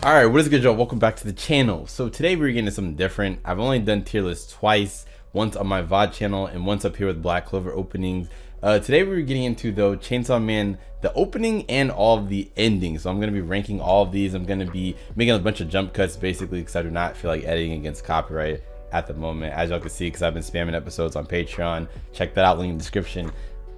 All right, what is good, y'all? Welcome back to the channel. So today we're getting into something different. I've only done tier lists twice, once on my VOD channel and once up here with Black Clover openings. Today we're getting into, though, Chainsaw Man, the opening and all of the endings. So I'm going to be ranking all of these. I'm going to be making a bunch of jump cuts basically because I do not feel like editing against copyright at the moment, as y'all can see, because I've been spamming episodes on Patreon. Check that out, link in the description.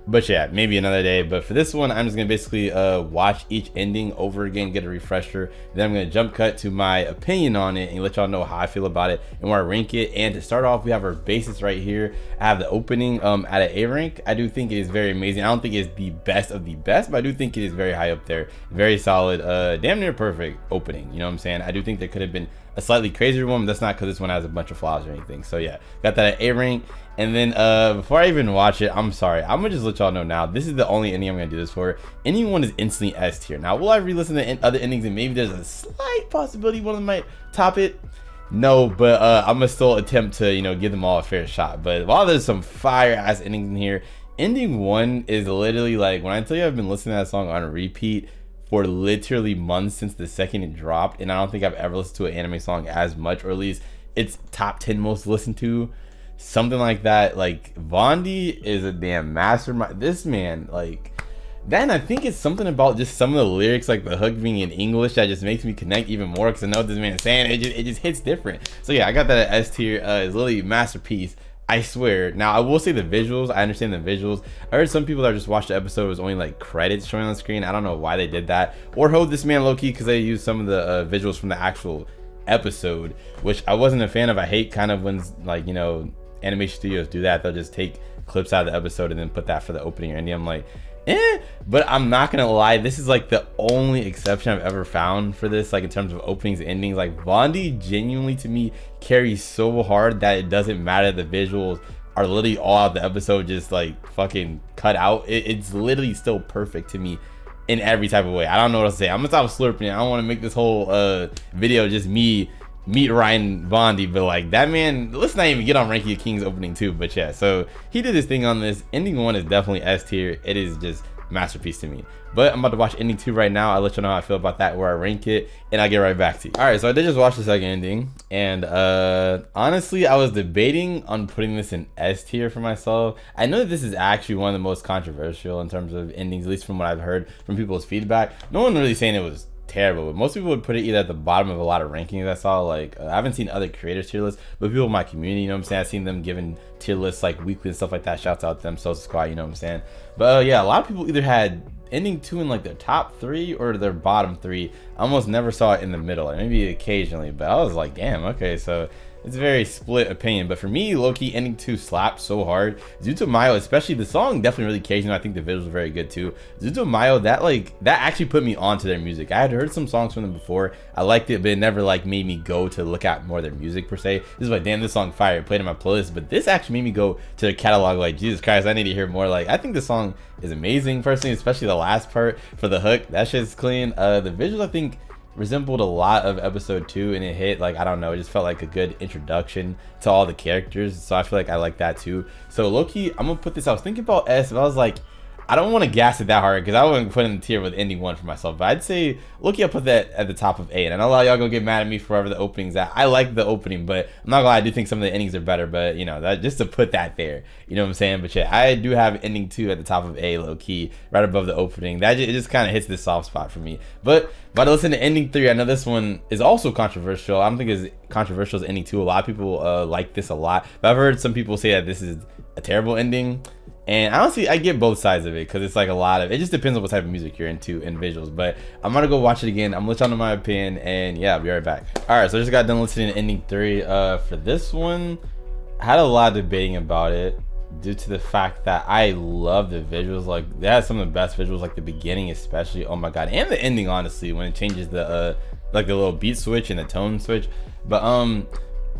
But yeah, maybe another day. But for this one, I'm just gonna basically watch each ending over again, get a refresher. Then I'm gonna jump cut to my opinion on it and let y'all know how I feel about it and where I rank it. And to start off, we have our basis right here. I have the opening at an A rank. I do think it is very amazing. I don't think it's the best of the best, but I do think it is very high up there. Very solid, damn near perfect opening. You know what I'm saying? I do think there could have been a slightly crazier one, but that's not because this one has a bunch of flaws or anything. So yeah, got that at A rank. And then before I even watch it, I'm sorry, I'm gonna just let y'all know now, this is the only ending I'm gonna do this for. Ending one is instantly S tier. Now, will I re-listen to other endings and maybe there's a slight possibility one of them might top it? No, but I'm gonna still attempt to, you know, give them all a fair shot. But while there's some fire ass endings in here, ending one is literally like, when I tell you I've been listening to that song on repeat for literally months since the second it dropped, and I don't think I've ever listened to an anime song as much, or at least it's top 10 most listened to, something like that. Like, Vondi is a damn mastermind. This man, like, then I think it's something about just some of the lyrics, like the hook being in English, that just makes me connect even more because I know what this man is saying. It just hits different. So yeah, I got that at S tier. It's literally a masterpiece, I swear. Now, I will say the visuals, I understand the visuals. I heard some people that just watched the episode was only like credits showing on the screen. I don't know why they did that, or hold this man low-key because they used some of the visuals from the actual episode, which I wasn't a fan of. I hate kind of when, like, you know, animation studios do that. They'll just take clips out of the episode and then put that for the opening or ending. I'm like, but I'm not gonna lie, this is like the only exception I've ever found for this, like in terms of openings and endings. Like, Vondi genuinely to me carries so hard that it doesn't matter. The visuals are literally all out the episode, just like fucking cut out. It's literally still perfect to me in every type of way. I don't know what to say. I'm gonna stop slurping. I don't want to make this whole video just me meet Ryan Vondi, but like, that man, let's not even get on Ranking of Kings opening 2. But yeah, so he did his thing on this. Ending 1 is definitely S tier. It is just masterpiece to me. But I'm about to watch ending 2 right now. I'll let you know how I feel about that, where I rank it, and I'll get right back to you. All right, so I did just watch the second ending, and honestly, I was debating on putting this in S tier for myself. I know that this is actually one of the most controversial in terms of endings, at least from what I've heard from people's feedback. No one really saying it was terrible, but most people would put it either at the bottom of a lot of rankings I saw. Like, I haven't seen other creators tier lists, but people in my community, you know what I'm saying, I've seen them giving tier lists like weekly and stuff like that. Shouts out to them, Social Squad, you know what I'm saying. But yeah, a lot of people either had ending 2 in like their top 3 or their bottom 3. I almost never saw it in the middle, like maybe occasionally, but I was like, damn, okay, so it's a very split opinion. But for me, low-key, ending 2 slapped so hard. Zuto-Mayo, especially, the song definitely really caged, and I think the visuals are very good too. Zuto-Mayo, that actually put me onto their music. I had heard some songs from them before. I liked it, but it never like made me go to look at more of their music per se. This is like, damn, this song fire, it played in my playlist. But this actually made me go to their catalog, like, Jesus Christ, I need to hear more. Like, I think the song is amazing personally, especially the last part for the hook. That shit's clean. The visuals, I think, resembled a lot of episode 2, and it hit, like, I don't know, it just felt like a good introduction to all the characters. So I feel like I like that too. So low-key, I'm gonna put this, I was thinking about S, but I was like, I don't want to gas it that hard because I wouldn't put in the tier with ending 1 for myself. But I'd say low-key, I'll put that at the top of A. And I know a lot of y'all gonna get mad at me for wherever the opening's at. I like the opening, but I'm not gonna lie, I do think some of the endings are better. But you know, that just to put that there, you know what I'm saying. But yeah, I do have ending 2 at the top of A, low-key, right above the opening. That it just kind of hits this soft spot for me. But about to listen to ending 3, I know this one is also controversial. I don't think it's controversial as ending 2. A lot of people like this a lot, but I've heard some people say that this is a terrible ending. And honestly, I get both sides of it because it's like a lot of, it just depends on what type of music you're into and visuals. But I'm gonna go watch it again. I'm gonna let y'all know my opinion, and yeah, I'll be right back. All right, so I just got done listening to ending 3. For this one, I had a lot of debating about it due to the fact that I love the visuals. Like, they had some of the best visuals, like the beginning especially, oh my god, and the ending, honestly, when it changes the like the little beat switch and the tone switch. But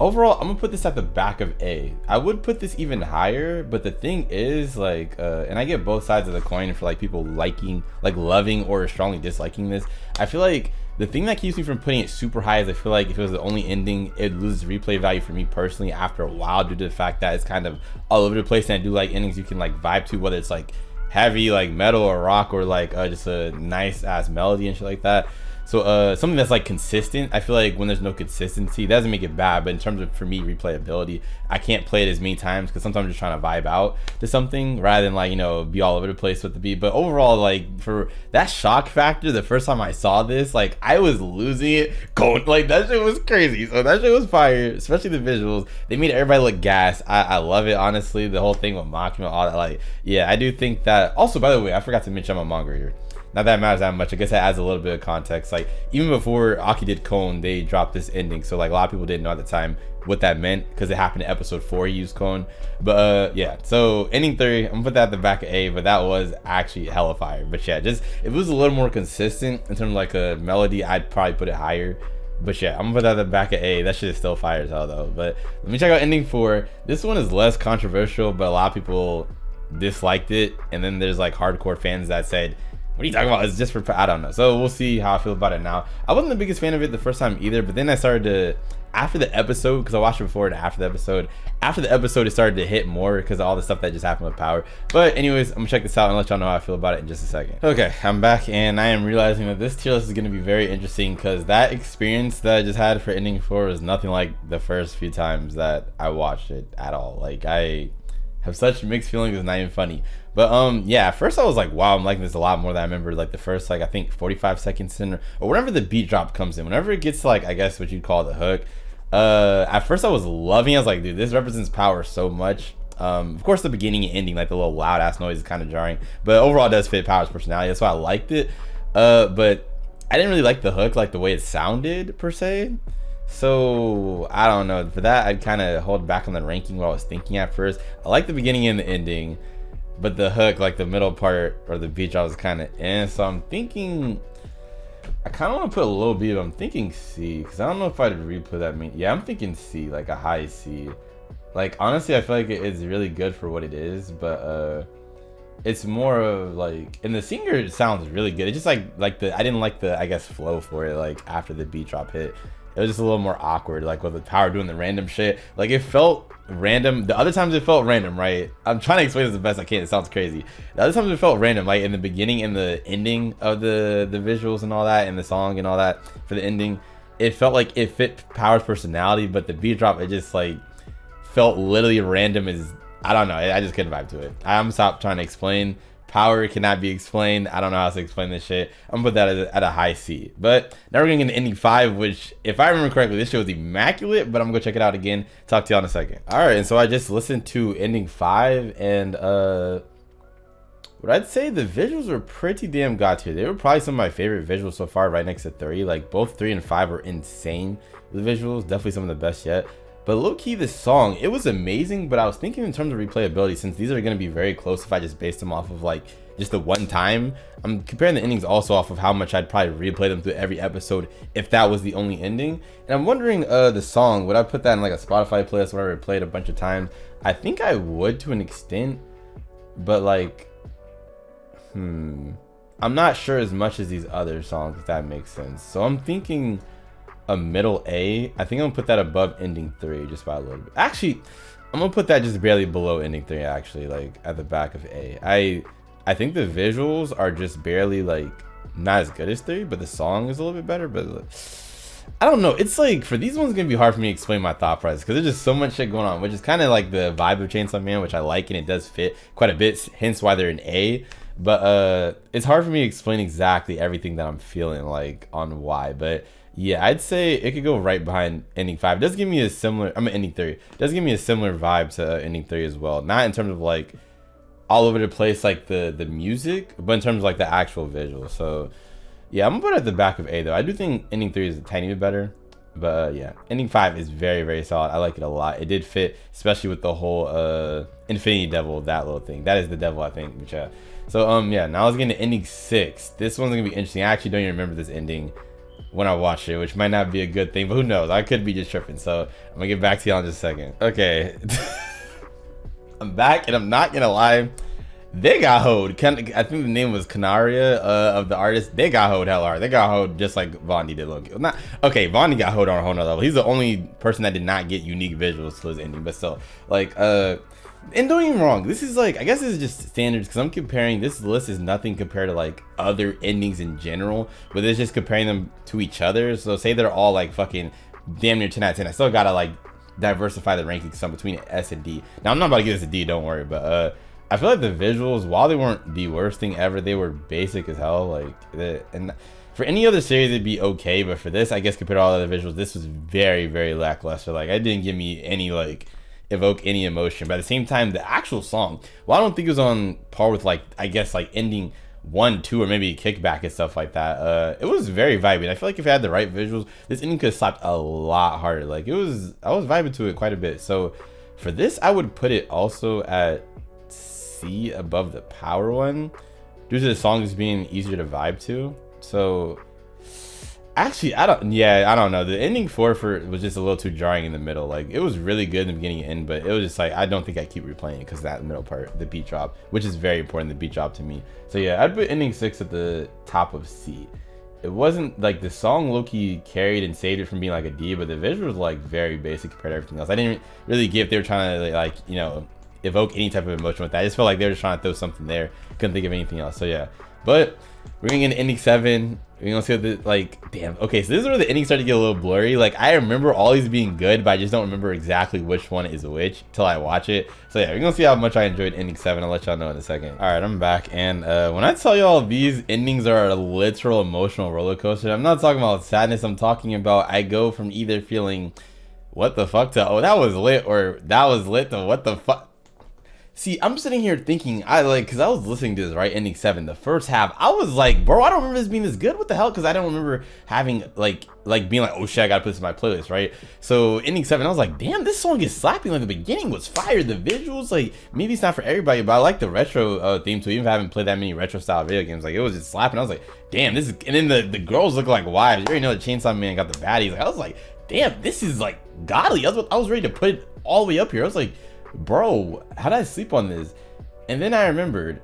overall, I'm gonna put this at the back of A. I would put this even higher, but the thing is, like, and I get both sides of the coin for like people liking, like loving or strongly disliking this. I feel like the thing that keeps me from putting it super high is I feel like if it was the only ending, it loses replay value for me personally after a while, due to the fact that it's kind of all over the place. And I do like endings you can like vibe to, whether it's like heavy like metal or rock, or like just a nice ass melody and shit like that. So something that's like consistent. I feel like when there's no consistency, it doesn't make it bad, but in terms of, for me, replayability, I can't play it as many times because sometimes I'm just trying to vibe out to something rather than like, you know, be all over the place with the beat. But overall, like for that shock factor, the first time I saw this, like I was losing it. Going like that shit was crazy. So that shit was fire, especially the visuals. They made everybody look gas. I love it, honestly. The whole thing with Machima, all that, like, yeah, I do think that. Also, by the way, I forgot to mention I'm a manga reader. Not that it matters that much. I guess that adds a little bit of context. Like even before Aki did Cone, they dropped this ending. So like a lot of people didn't know at the time what that meant because it happened in episode 4. He used Cone. But yeah. So ending 3, I'm gonna put that at the back of A. But that was actually hella fire. But yeah, just if it was a little more consistent in terms of like a melody, I'd probably put it higher. But yeah, I'm gonna put that at the back of A. That shit is still fire as hell though. But let me check out ending 4. This one is less controversial, but a lot of people disliked it. And then there's like hardcore fans that said, what are you talking about? It's just for, I don't know. So we'll see how I feel about it now. I wasn't the biggest fan of it the first time either, but then I started to, after the episode, because I watched it before and after the episode, it started to hit more because of all the stuff that just happened with Power. But anyways, I'm gonna check this out and let y'all know how I feel about it in just a second. Okay, I'm back and I am realizing that this tier list is gonna be very interesting because that experience that I just had for ending 4 was nothing like the first few times that I watched it at all. Like I have such mixed feelings, it's not even funny. But yeah, at first I was like, wow, I'm liking this a lot more than I remember. Like the first, like I think 45 seconds in, or whenever the beat drop comes in, whenever it gets to, like, I guess what you'd call the hook. At first I was loving it. I was like, dude, this represents Power so much. Of course the beginning and ending, like the little loud ass noise is kind of jarring, but overall it does fit Power's personality. That's why I liked it. But I didn't really like the hook, like the way it sounded per se. So I don't know, for that I'd kind of hold back on the ranking while I was thinking at first. I like the beginning and the ending, but the hook, like the middle part or the beat drop, was kind of so I'm thinking I kind of want to put a low B, but I'm thinking C because I don't know if I'd re-put that. Yeah, I'm thinking C, like a high C. Like honestly I feel like it's really good for what it is, but it's more of like, and the singer sounds really good. It's just like the, I didn't like the, I guess, flow for it. Like after the beat drop hit, it was just a little more awkward, like with the Power doing the random shit. Like it felt random. The other times it felt random, right? I'm trying to explain this the best I can. It sounds crazy. The other times it felt random, like in the beginning and the ending of the visuals and all that, and the song and all that for the ending. It felt like it fit Power's personality, but the beat drop, it just like felt literally random as, I don't know. I just couldn't vibe to it. I'm stopped trying to explain. Power cannot be explained. I don't know how to explain this shit. I'm gonna put that at a high C. But now we're gonna get into ending 5, which, if I remember correctly, this shit was immaculate. But I'm gonna go check it out again. Talk to y'all in a second. All right, and so I just listened to ending 5, and what I'd say the visuals were pretty damn god tier. They were probably some of my favorite visuals so far, right next to 3. Like both 3 and 5 were insane. The visuals, definitely some of the best yet. But low-key, this song, it was amazing, but I was thinking in terms of replayability, since these are going to be very close if I just based them off of like just the one time. I'm comparing the endings also off of how much I'd probably replay them through every episode if that was the only ending. And I'm wondering the song, would I put that in like a Spotify playlist where I replayed a bunch of times? I think I would to an extent, but like, I'm not sure as much as these other songs, if that makes sense. So I'm thinking a middle A. I think I'm gonna put that above ending 3 just by a little bit. Actually, I'm gonna put that just barely below ending 3, actually, like at the back of A. I think the visuals are just barely like not as good as 3, but the song is a little bit better. But I don't know, it's like for these ones it's gonna be hard for me to explain my thought process because there's just so much shit going on, which is kind of like the vibe of Chainsaw Man, which I like, and it does fit quite a bit, hence why they're in A. But it's hard for me to explain exactly everything that I'm feeling like on why. But yeah, I'd say it could go right behind ending 5. It does give me a similar, ending 3. It does give me a similar vibe to ending 3 as well. Not in terms of like all over the place like the music, but in terms of like the actual visual. So yeah, I'm gonna put it at the back of A though. I do think ending 3 is a tiny bit better. But yeah, ending 5 is very, very solid. I like it a lot. It did fit, especially with the whole Infinity Devil, that little thing. That is the devil, I think. But yeah. So yeah, now let's get into ending 6. This one's gonna be interesting. I actually don't even remember this ending when I watched it, which might not be a good thing, but who knows? I could be just tripping. So I'm gonna get back to y'all in just a second. Okay. I'm back, and I'm not gonna lie, they got hoed. I think the name was Canaria of the artist. They got hoed hell hard. They got hoed just like Vondi did. Look, not okay. Vondi got hoed on a whole nother level. He's the only person that did not get unique visuals to his ending, but still, like And don't get me wrong, this is like, I guess this is just standards because I'm comparing, this list is nothing compared to like other endings in general, but it's just comparing them to each other. So say they're all like fucking damn near 10 out of 10. I still gotta like diversify the rankings some between S and D. Now I'm not about to give this a D, don't worry, but I feel like the visuals, while they weren't the worst thing ever, they were basic as hell. Like, and for any other series it'd be okay, but for this, I guess compared to all the other visuals, this was very, very lackluster. Like, it didn't give me any like evoke any emotion. But at the same time, the actual song, well, I don't think it was on par with like, I guess like ending 1, 2, or maybe Kickback and stuff like that. It was very vibey. I feel like if it had the right visuals, this ending could have slapped a lot harder. Like, I was vibing to it quite a bit. So for this, I would put it also at C above the Power one, due to the songs being easier to vibe to. So actually, I don't know. The ending 4 was just a little too jarring in the middle. Like, it was really good in the beginning and end, but it was just like, I don't think I keep replaying it because that middle part, the beat drop, which is very important, the beat drop to me. So yeah, I'd put ending 6 at the top of C. It wasn't like the song low-key carried and saved it from being like a D, but the visuals was like very basic compared to everything else. I didn't really get if they were trying to like, you know, evoke any type of emotion with that. I just felt like they were just trying to throw something there. Couldn't think of anything else. So yeah, but we're gonna get into ending 7. We're gonna see what the, like, damn. Okay, so this is where the endings start to get a little blurry. Like, I remember all these being good, but I just don't remember exactly which one is which till I watch it. So yeah, we're gonna see how much I enjoyed ending 7. I'll let y'all know in a second. All right, I'm back, and when I tell y'all these endings are a literal emotional roller coaster, I'm not talking about sadness. I'm talking about I go from either feeling what the fuck to, oh, that was lit, or that was lit, to what the fuck. See, I'm sitting here thinking, because I was listening to this, right, ending 7, the first half, I was like, bro, I don't remember this being this good. What the hell? Because I don't remember having, like being like, oh shit, I gotta put this in my playlist, right? So ending 7, I was like, damn, this song is slapping. Like, the beginning was fire. The visuals, like, maybe it's not for everybody, but I like the retro theme too. Even if I haven't played that many retro style video games, like, it was just slapping. I was like, damn, this is, and then the girls look like wives. You already know the Chainsaw Man got the baddies. Like, I was like, damn, this is like godly. I was ready to put it all the way up here. I was like, bro, how did I sleep on this? And then I remembered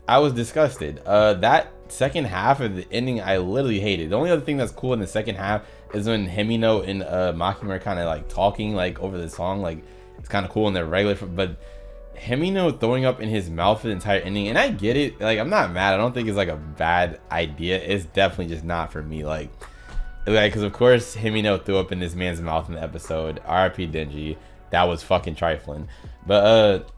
I was disgusted. That second half of the ending I literally hated. The only other thing that's cool in the second half is when Himino and Makima are kind of like talking like over the song. Like, it's kind of cool in their regular, but Himino throwing up in his mouth for the entire ending, and I get it. Like, I'm not mad. I don't think it's like a bad idea. It's definitely just not for me. Like, because of course Himino threw up in this man's mouth in the episode. RIP Denji. That was fucking trifling. But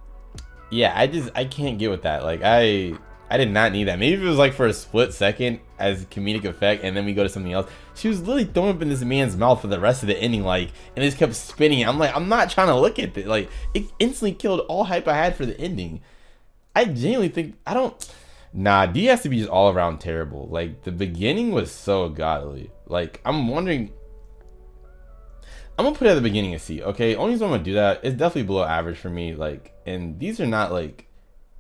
yeah, I can't get with that. Like, I did not need that. Maybe if it was like for a split second as comedic effect and then we go to something else. She was literally throwing up in this man's mouth for the rest of the ending, like, and it just kept spinning. I'm like, I'm not trying to look at it. Like, it instantly killed all hype I had for the ending. I genuinely think, nah, D has to be just all around terrible. Like, the beginning was so godly. Like, I'm wondering, I'm gonna put it at the beginning of C. Okay, only reason I'm gonna do that, it's definitely below average for me. Like, and these are not like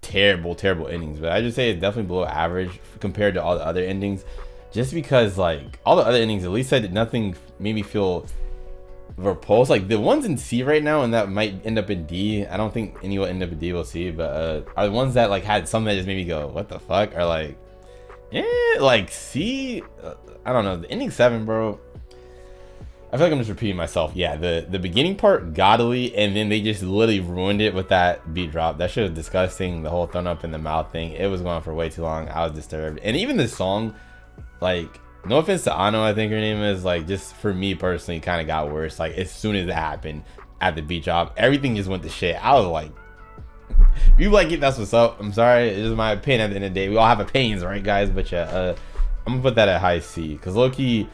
terrible endings, but I just say it's definitely below average compared to all the other endings, just because like all the other endings, at least I did nothing made me feel repulsed. Like, the ones in C right now, and that might end up in D, I don't think any will end up in D, we'll see, but are the ones that like had something that just made me go what the fuck, or like, like C, I don't know. The ending 7, bro, I feel like I'm just repeating myself. Yeah, the beginning part, godly, and then they just literally ruined it with that beat drop. That shit was disgusting. The whole thrown up in the mouth thing, it was going on for way too long. I was disturbed. And even the song, like, no offense to Ano, I think her name is, like, just for me personally, kind of got worse. Like, as soon as it happened at the beat drop, everything just went to shit. I was like, if you like it, that's what's up. I'm sorry, it's just my opinion at the end of the day. We all have opinions, right, guys? But yeah, I'm gonna put that at high C, because low-key,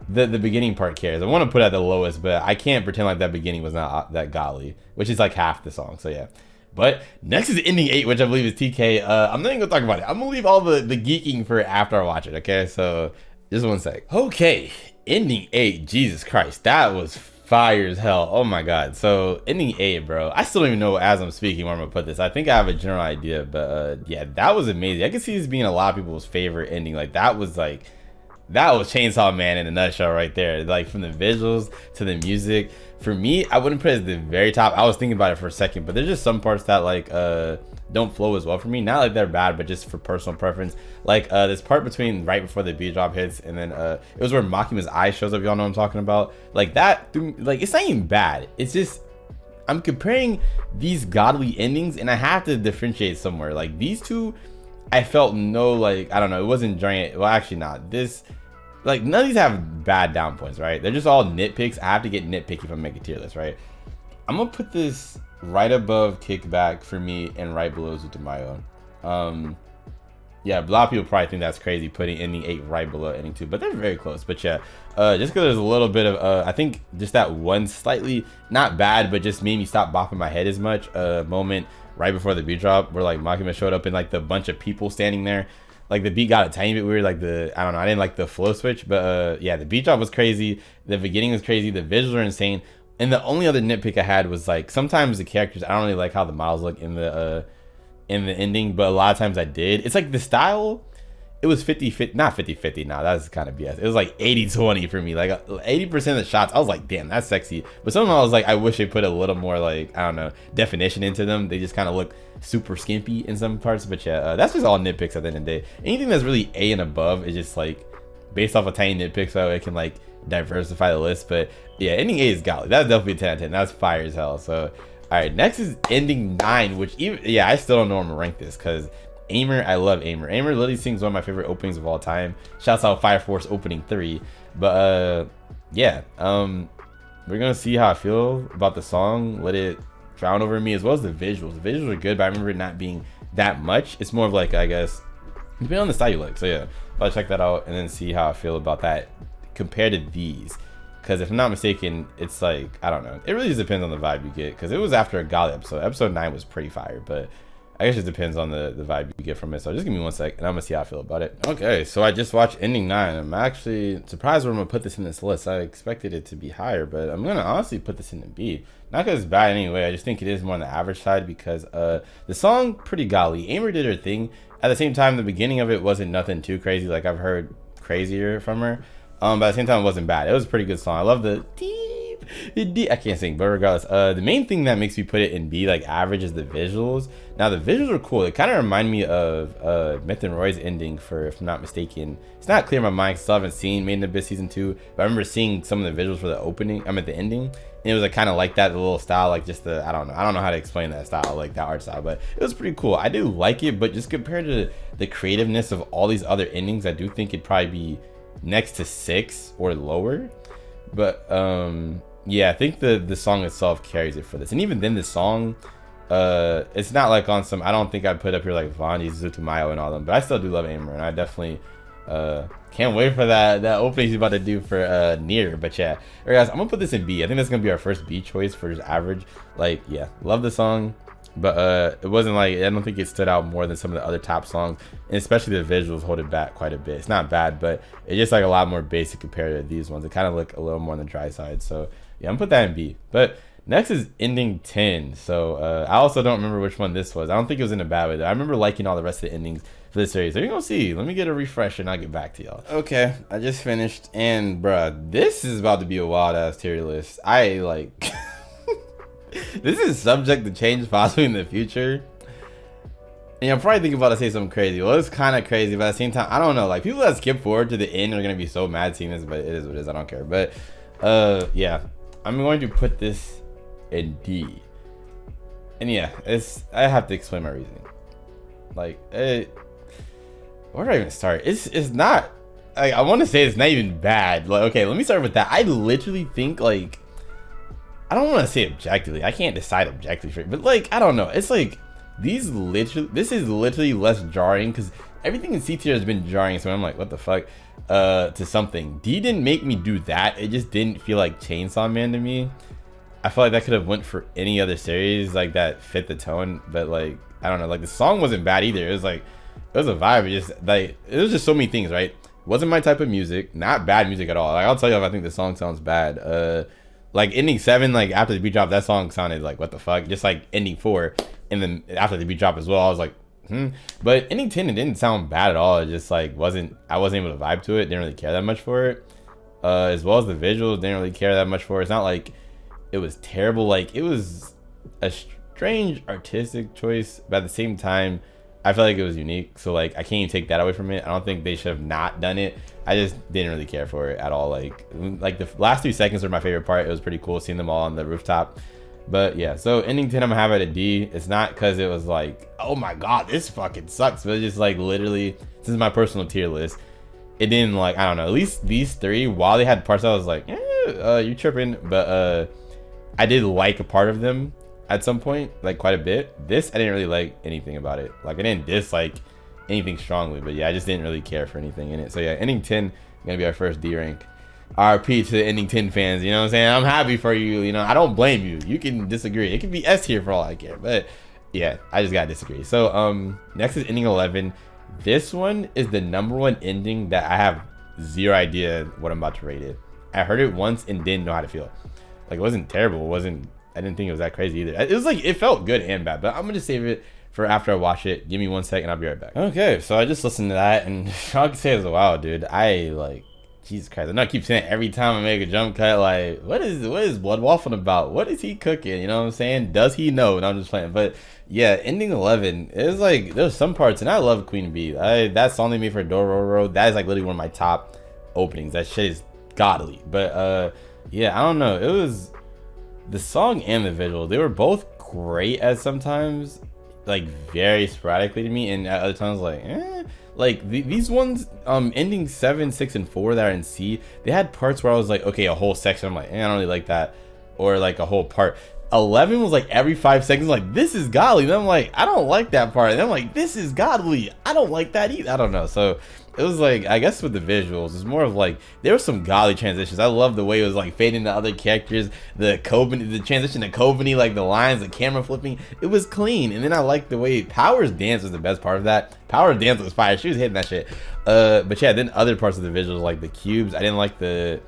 the beginning part cares. I want to put it at the lowest, but I can't pretend like that beginning was not that godly, which is like half the song. So yeah, but next is ending 8, which I believe is TK. I'm not even gonna talk about it. I'm gonna leave all the geeking for after I watch it. Okay, so just one sec. Okay, ending 8, Jesus Christ, that was fire as hell. Oh my god. So ending 8, bro, I still don't even know as I'm speaking where I'm gonna put this. I think I have a general idea, but yeah, that was amazing. I can see this being a lot of people's favorite ending. Like, that was Chainsaw Man in a nutshell right there. Like, from the visuals to the music, for me, I wouldn't put it at the very top. I was thinking about it for a second, but there's just some parts that like don't flow as well for me. Not like they're bad, but just for personal preference. Like this part between right before the beat drop hits, and then it was where Makima's eye shows up. Y'all know what I'm talking about. Like that, like, it's not even bad. It's just, I'm comparing these godly endings, and I have to differentiate somewhere. Like these two, I felt no, like, I don't know, it wasn't giant. Well, actually not. This, like, none of these have bad down points, right? They're just all nitpicks. I have to get nitpicky if I make a tier list, right? I'm gonna put this right above Kickback for me and right below Zutomayo. Yeah, a lot of people probably think that's crazy putting ending 8 right below ending 2, but they're very close. But yeah, just because there's a little bit of I think just that one slightly not bad, but just made me stop bopping my head as much moment right before the beat drop where like Makima showed up and like the bunch of people standing there. Like the beat got a tiny bit weird, like the, I don't know, I didn't like the flow switch, but yeah, the beat drop was crazy, the beginning was crazy, the visuals are insane. And the only other nitpick I had was like sometimes the characters, I don't really like how the models look in the ending, but a lot of times I did. It's like the style, it was 50-50, not 50-50, nah, that's kind of BS. It was like 80-20 for me. Like 80% of the shots, I was like, damn, that's sexy. But some of them I was like, I wish they put a little more like, I don't know, definition into them. They just kind of look super skimpy in some parts. But yeah, that's just all nitpicks at the end of the day. Anything that's really A and above is just like based off a tiny nitpick, so it can like diversify the list. But yeah, ending 8 is godly. That's definitely a 10 out of 10. That's fire as hell. So all right, next is ending 9, which even, yeah, I still don't know where I'm gonna rank this because Aimer, I love Aimer. Aimer literally sings one of my favorite openings of all time. Shouts out Fire Force opening 3. But yeah, we're gonna see how I feel about the song. Let it drown over me, as well as the visuals. The visuals are good, but I remember it not being that much. It's more of like, I guess, depending on the style you like. So yeah, I'll check that out and then see how I feel about that compared to these. Because if I'm not mistaken, it's like, I don't know, it really just depends on the vibe you get, because it was after a godly episode. Episode 9 was pretty fire, but I guess it depends on the vibe you get from it. So just give me 1 sec and I'm gonna see how I feel about it. Okay, so I just watched ending 9. I'm actually surprised where I'm gonna put this in this list. I expected it to be higher, but I'm gonna honestly put this in the B. Not because it's bad anyway, I just think it is more on the average side, because the song, pretty godly. Aimer did her thing. At the same time, the beginning of it wasn't nothing too crazy. Like, I've heard crazier from her. But at the same time, it wasn't bad. It was a pretty good song. I love the deep. I can't sing, but regardless, the main thing that makes me put it in B, like average, is the visuals. Now the visuals are cool. It kind of remind me of Myth and Roy's ending, for, if I'm not mistaken. It's not clear in my mind because I still haven't seen Made in Abyss season 2, but I remember seeing some of the visuals for the opening. I'm at the ending, and it was like kind of like that, the little style, like just the, I don't know how to explain that style, like that art style, but it was pretty cool. I do like it, but just compared to the creativeness of all these other endings, I do think it'd probably be next to 6 or lower. But yeah, I think the song itself carries it for this. And even then, the song, it's not like on some, I don't think I'd put up here like Vanji, Zutomayo and all them, but I still do love Aimer, and I definitely can't wait for that opening he's about to do for Near. But yeah, alright guys, I'm gonna put this in B. I think that's gonna be our first B choice for just average. Like, yeah, love the song, but it wasn't like, I don't think it stood out more than some of the other top songs, and especially the visuals hold it back quite a bit. It's not bad, but it's just like a lot more basic compared to these ones. It kind of look a little more on the dry side. So yeah, I'm gonna put that in B. But next is ending 10. So I also don't remember which one this was. I don't think it was in a bad way though. I remember liking all the rest of the endings for this series. So you're gonna see. Let me get a refresh and I'll get back to y'all. Okay, I just finished, and bruh, this is about to be a wild ass tier list. I like this is subject to change possibly in the future. And you're probably thinking about to say something crazy. Well, it's kind of crazy, but at the same time, I don't know. Like, people that skip forward to the end are gonna be so mad seeing this, but it is what it is. I don't care. But yeah, I'm going to put this in D. And yeah, I have to explain my reasoning. Like, where do I even start? It's not, like, I want to say it's not even bad. Like, okay, let me start with that. I literally think, like, I don't want to say objectively. I can't decide objectively, but like, I don't know. It's like this is literally less jarring, because everything in C tier has been jarring. So I'm like, what the fuck? To something. D didn't make me do that. It just didn't feel like Chainsaw Man to me. I feel like that could have went for any other series like that fit the tone, but like, I don't know. Like, the song wasn't bad either. It was like, it was a vibe. It just like, it was just so many things, right? Wasn't my type of music. Not bad music at all. Like, I'll tell you if I think the song sounds bad. Like ending 7, like after the beat drop, that song sounded like, what the fuck? Just like ending 4, and then after the beat drop as well, I was like, But ending 10, it didn't sound bad at all. It just like I wasn't able to vibe to it. Didn't really care that much for it. As well as the visuals, didn't really care that much for it. It's not like it was terrible. Like, it was a strange artistic choice, but at the same time, I feel like it was unique. So like, I can't even take that away from it. I don't think they should have not done it. I just didn't really care for it at all. Like the last 3 seconds were my favorite part. It was pretty cool seeing them all on the rooftop. But yeah, so ending 10 I'm gonna have at a D. It's not because it was like, oh my god, this fucking sucks, but it's just like literally, this is my personal tier list. It didn't, like, I don't know, at least these three, while they had parts I was like, you tripping, but I did like a part of them at some point, like quite a bit. This, I didn't really like anything about it. Like, I didn't dislike anything strongly, but yeah, I just didn't really care for anything in it. So yeah, ending 10 gonna be our first D rank. RP to the ending 10 fans, you know what I'm saying? I'm happy for you, you know, I don't blame you. You can disagree. It could be S tier for all I care, but yeah, I just gotta disagree. So next is ending 11. This one is the #1 ending that I have zero idea what I'm about to rate it. I heard it once and didn't know how to feel. Like, it wasn't terrible. It wasn't, I didn't think it was that crazy either. It was like, it felt good and bad, but I'm gonna save it for after I watch it. Give me 1 second, I'll be right back. Okay, so I just listened to that and all I can say is, wow, dude, I like, Jesus Christ. I know I keep saying it every time I make a jump cut, like, what is Blood Waffling about? What is he cooking? You know what I'm saying? Does he know? And I'm just playing. But yeah, ending 11, it was like, there's some parts, and I love Queen Bee. That song they made for Dororo, that is like literally one of my top openings. That shit is godly. But yeah, I don't know. It was the song and the visual. They were both great at sometimes, like very sporadically to me, and at other times like like these ones ending 7, 6, and 4 that are in C, they had parts where I was like, okay, a whole section I'm like, I don't really like that, or like a whole part. 11 was like every 5 seconds like, this is godly, and I'm like, I don't like that part, and I'm like, this is godly, I don't like that either. I don't know. So it was like, I guess with the visuals, it's more of like, there were some godly transitions. I love the way it was like fading to other characters, the transition to Coveney, like the lines, the camera flipping, it was clean. And then I liked the way Power's dance was the best part of that. Power's dance was fire, she was hitting that shit. But yeah, then other parts of the visuals, like the cubes, I didn't like the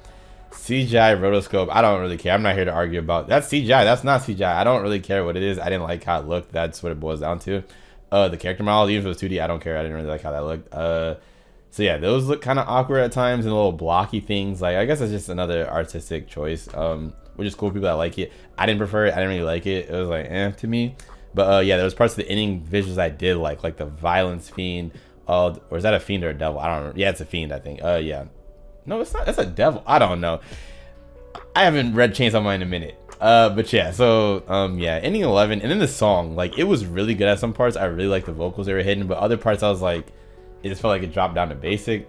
CGI rotoscope. I don't really care. I'm not here to argue about that's CGI, that's not CGI. I don't really care what it is. I didn't like how it looked. That's what it boils down to. The character model, even if it was 2D, I don't care. I didn't really like how that looked. So yeah, those look kind of awkward at times and little blocky things. Like, I guess that's just another artistic choice, which is cool. People that like it. I didn't prefer it. I didn't really like it. It was like to me. But yeah, there was parts of the ending visuals I did like the violence fiend. Or is that a fiend or a devil? I don't know. Yeah, it's a fiend, I think. Yeah. No, it's not. That's a devil. I don't know. I haven't read Chainsaw Man in a minute. But yeah, so yeah, ending 11, and then the song, like, it was really good at some parts. I really like the vocals they were hitting, but other parts I was like, it just felt like it dropped down to basic.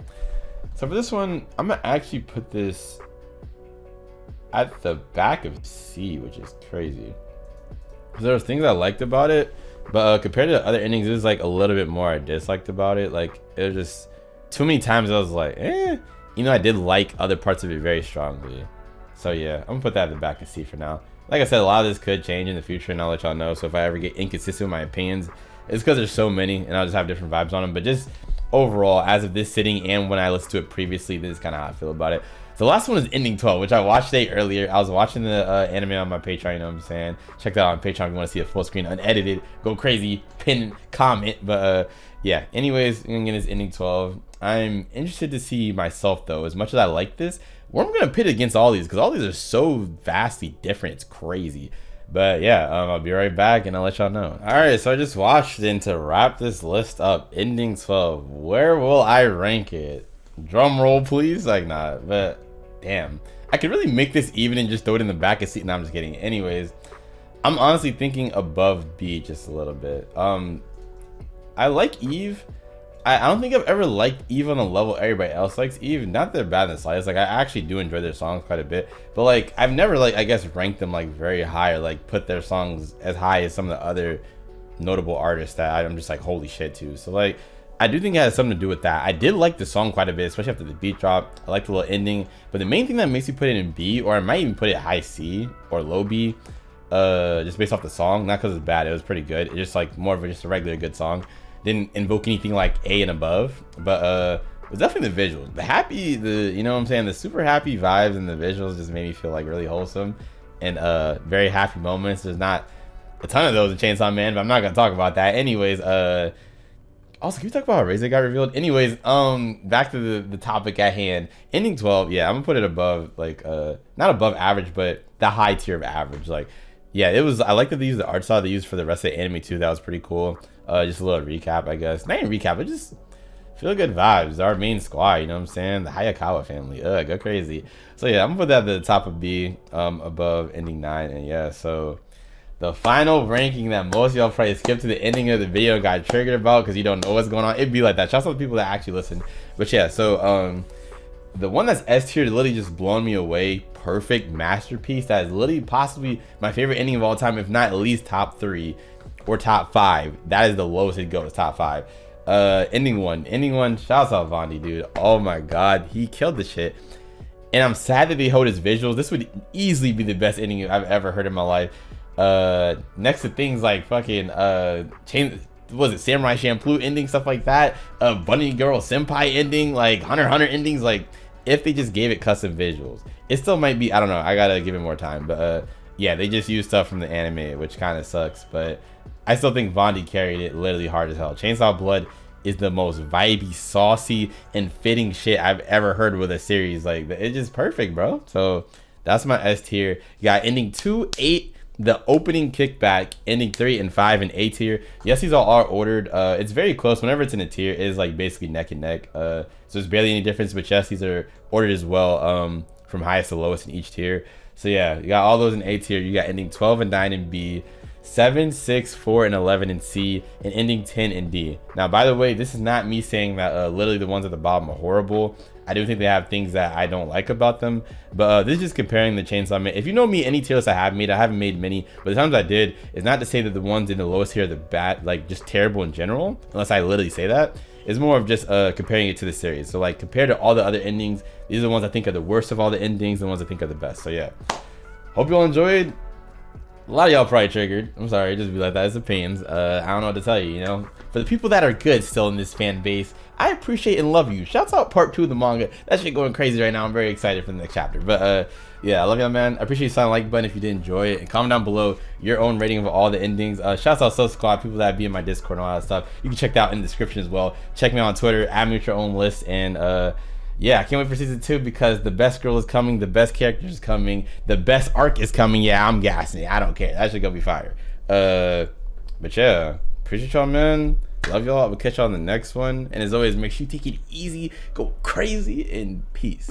So for this one, I'm gonna actually put this at the back of C, which is crazy. There was things I liked about it, but compared to the other endings, it was like a little bit more I disliked about it. Like, it was just too many times I was like, you know, I did like other parts of it very strongly. So yeah, I'm gonna put that at the back of C for now. Like I said, a lot of this could change in the future, and I'll let y'all know. So if I ever get inconsistent with my opinions, it's because there's so many, and I'll just have different vibes on them. But just overall, as of this sitting and when I listened to it previously, this is kind of how I feel about it. So the last one is ending 12, which I watched today earlier. I was watching the anime on my Patreon, you know what I'm saying? Check that out on Patreon if you want to see a full screen, unedited. Go crazy, pin, comment. But yeah, anyways, again, it's ending 12. I'm interested to see myself, though, as much as I like this, where I'm going to pit against all these, because all these are so vastly different. It's crazy. But yeah, I'll be right back and I'll let y'all know. Alright, so I just watched, and to wrap this list up, ending 12, where will I rank it? Drum roll, please. Like, nah, but damn, I could really make this even and just throw it in the back of seat. No, I'm just kidding. Anyways, I'm honestly thinking above B just a little bit. I like Eve. I don't think I've ever liked Eve on the level everybody else likes Eve. Not that they're bad in the slightest. Like, I actually do enjoy their songs quite a bit. But like, I've never, like, I guess ranked them like very high, or like put their songs as high as some of the other notable artists that I'm just like, holy shit to. So like, I do think it has something to do with that. I did like the song quite a bit, especially after the beat drop. I like the little ending. But the main thing that makes me put it in B, or I might even put it high C or low B, just based off the song, not because it's bad, it was pretty good. It's just like more of just a regular good song. Didn't invoke anything like A and above, but it was definitely the visuals. The happy, you know what I'm saying, the super happy vibes and the visuals just made me feel like really wholesome and very happy moments. There's not a ton of those in Chainsaw Man, but I'm not gonna talk about that. Anyways, also, can we talk about how Reza got revealed? Anyways, back to the topic at hand. Ending 12, yeah, I'm gonna put it above, like, not above average, but the high tier of average. Like, yeah, it was, I like that they used the art style they used for the rest of the anime too. That was pretty cool. Just a little recap, I guess. Not even recap, but just feel good vibes. Our main squad, you know what I'm saying? The Hayakawa family. Go crazy. So yeah, I'm gonna put that at the top of B, above ending 9. And yeah, so the final ranking that most of y'all probably skip to the ending of the video and got triggered about because you don't know what's going on. It'd be like that. Shout out to the people that actually listen. But yeah, so the one that's S tier literally just blown me away. Perfect masterpiece. That is literally possibly my favorite ending of all time, if not at least top 3 or top 5. That is the lowest it goes, top 5. Ending one. Shouts out Vondi, dude. Oh my god, he killed the shit. And I'm sad that they hold his visuals. This would easily be the best ending I've ever heard in my life. Next to things like fucking was it Samurai Champloo ending, stuff like that, Bunny Girl Senpai ending, like Hunter x Hunter endings. Like, if they just gave it custom visuals, it still might be, I don't know, I gotta give it more time. But yeah, they just used stuff from the anime, which kind of sucks. But I still think Vondi carried it literally hard as hell. Chainsaw Blood is the most vibey, saucy, and fitting shit I've ever heard with a series. Like, it's just perfect, bro. So that's my S tier. You got ending 2, 8, the opening kickback, ending 3 and 5 in A tier. Yes, these all are ordered. It's very close. Whenever it's in a tier, it is like basically neck and neck. So there's barely any difference. But yes, these are ordered as well, from highest to lowest in each tier. So yeah, you got all those in A tier. You got ending 12 and 9 in B, 7, 6, 4, and 11 in C, and ending 10 in D. Now, by the way, this is not me saying that literally the ones at the bottom are horrible. I do think they have things that I don't like about them, but this is just comparing the Chainsaw Man. If you know me, any tier lists I have made, I haven't made many, but the times I did, it's not to say that the ones in the lowest tier are the bad, like just terrible in general, unless I literally say that. It's more of just comparing it to the series. So like, compared to all the other endings, these are the ones I think are the worst of all the endings, the ones I think are the best. So yeah, hope you all enjoyed. A lot of y'all probably triggered. I'm sorry, just be like that. It's opinions. I don't know what to tell you, you know. For the people that are good still in this fan base, I appreciate and love you. Shouts out part 2 of the manga. That shit going crazy right now. I'm very excited for the next chapter. But yeah, I love y'all, man. I appreciate you signing the like button if you did enjoy it, and comment down below your own rating of all the endings. Shouts out Sub Squad, people that be in my Discord and all that stuff. You can check that out in the description as well. Check me out on Twitter, add me with your own list, and yeah, I can't wait for season 2 because the best girl is coming, the best character is coming, the best arc is coming. Yeah, I'm gassing. I don't care. That shit gonna be fire. But yeah, appreciate y'all, man. Love y'all. We'll catch y'all on the next one. And as always, make sure you take it easy, go crazy, and peace.